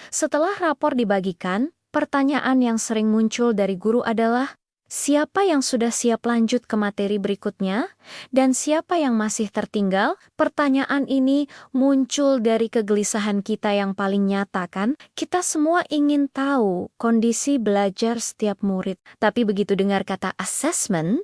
Setelah rapor dibagikan, pertanyaan yang sering muncul dari guru adalah, siapa yang sudah siap lanjut ke materi berikutnya, dan siapa yang masih tertinggal? Pertanyaan ini muncul dari kegelisahan kita yang paling nyata kan? Kita semua ingin tahu kondisi belajar setiap murid. Tapi begitu dengar kata assessment,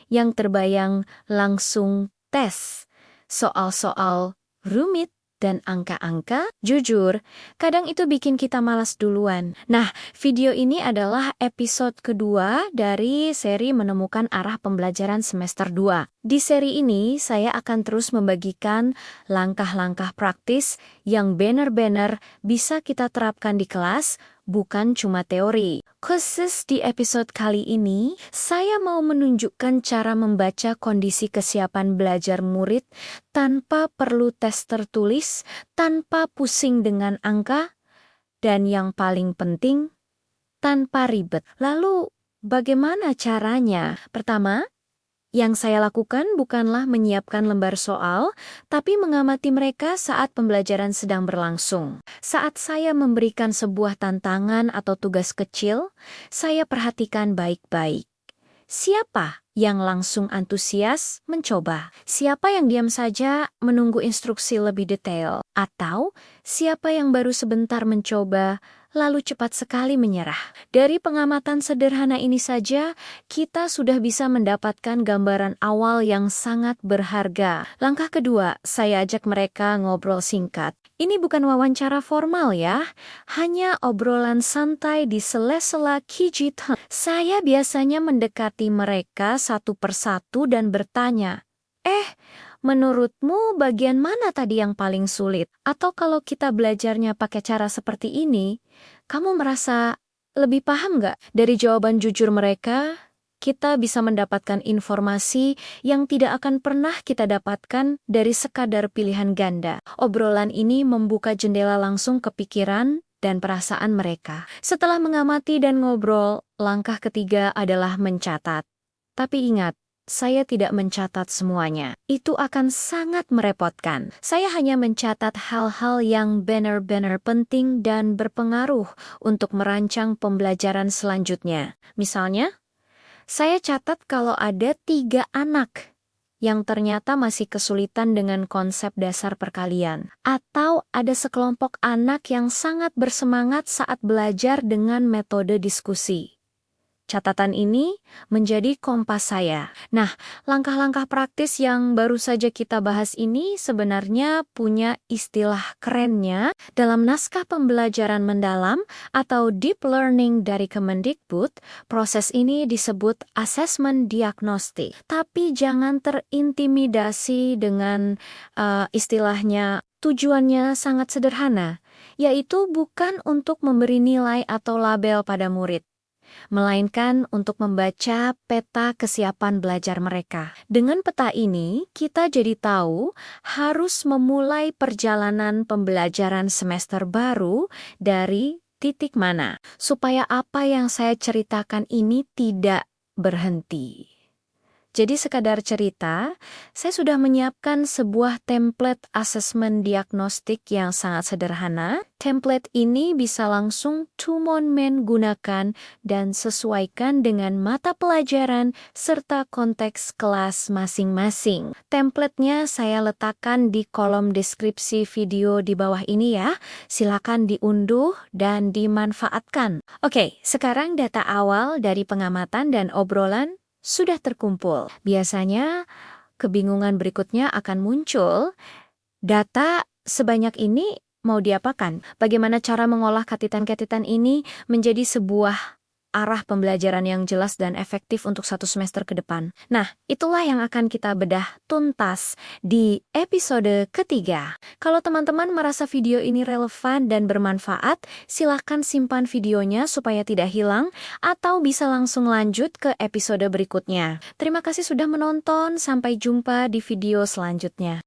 yang terbayang langsung tes, soal-soal rumit, dan angka-angka, jujur, kadang itu bikin kita malas duluan. Nah, video ini adalah episode kedua dari seri Menemukan Arah Pembelajaran Semester 2. Di seri ini, saya akan terus membagikan langkah-langkah praktis yang benar-benar bisa kita terapkan di kelas, bukan cuma teori. Khusus di episode kali ini, saya mau menunjukkan cara membaca kondisi kesiapan belajar murid tanpa perlu tes tertulis, tanpa pusing dengan angka, dan yang paling penting, tanpa ribet. Lalu, bagaimana caranya? Pertama, yang saya lakukan bukanlah menyiapkan lembar soal, tapi mengamati mereka saat pembelajaran sedang berlangsung. Saat saya memberikan sebuah tantangan atau tugas kecil, saya perhatikan baik-baik. Siapa yang langsung antusias mencoba? Siapa yang diam saja menunggu instruksi lebih detail? Atau siapa yang baru sebentar mencoba, lalu cepat sekali menyerah? Dari pengamatan sederhana ini saja, kita sudah bisa mendapatkan gambaran awal yang sangat berharga. Langkah kedua, saya ajak mereka ngobrol singkat. Ini bukan wawancara formal ya, hanya obrolan santai di sela-sela Kijit. Saya biasanya mendekati mereka satu persatu dan bertanya, menurutmu bagian mana tadi yang paling sulit? Atau kalau kita belajarnya pakai cara seperti ini, kamu merasa lebih paham nggak? Dari jawaban jujur mereka, kita bisa mendapatkan informasi yang tidak akan pernah kita dapatkan dari sekadar pilihan ganda. Obrolan ini membuka jendela langsung ke pikiran dan perasaan mereka. Setelah mengamati dan ngobrol, langkah ketiga adalah mencatat. Tapi ingat, saya tidak mencatat semuanya. Itu akan sangat merepotkan. Saya hanya mencatat hal-hal yang benar-benar penting dan berpengaruh untuk merancang pembelajaran selanjutnya. Misalnya, saya catat kalau ada 3 anak yang ternyata masih kesulitan dengan konsep dasar perkalian. Atau ada sekelompok anak yang sangat bersemangat saat belajar dengan metode diskusi. Catatan ini menjadi kompas saya. Nah, langkah-langkah praktis yang baru saja kita bahas ini sebenarnya punya istilah kerennya dalam naskah pembelajaran mendalam atau deep learning dari Kemendikbud. Proses ini disebut asesmen diagnostik. Tapi jangan terintimidasi dengan istilahnya. Tujuannya sangat sederhana, yaitu bukan untuk memberi nilai atau label pada murid, melainkan untuk membaca peta kesiapan belajar mereka. Dengan peta ini, kita jadi tahu harus memulai perjalanan pembelajaran semester baru dari titik mana, supaya apa yang saya ceritakan ini tidak berhenti. Jadi sekadar cerita, saya sudah menyiapkan sebuah template asesmen diagnostik yang sangat sederhana. Template ini bisa langsung Tumon-men gunakan dan sesuaikan dengan mata pelajaran serta konteks kelas masing-masing. Templatenya saya letakkan di kolom deskripsi video di bawah ini ya. Silakan diunduh dan dimanfaatkan. Oke, sekarang data awal dari pengamatan dan obrolan sudah terkumpul. Biasanya kebingungan berikutnya akan muncul. Data sebanyak ini mau diapakan? Bagaimana cara mengolah katitan-katitan ini menjadi sebuah arah pembelajaran yang jelas dan efektif untuk 1 semester ke depan? Nah, itulah yang akan kita bedah tuntas di episode ketiga. Kalau teman-teman merasa video ini relevan dan bermanfaat, silahkan simpan videonya supaya tidak hilang, atau bisa langsung lanjut ke episode berikutnya. Terima kasih sudah menonton, sampai jumpa di video selanjutnya.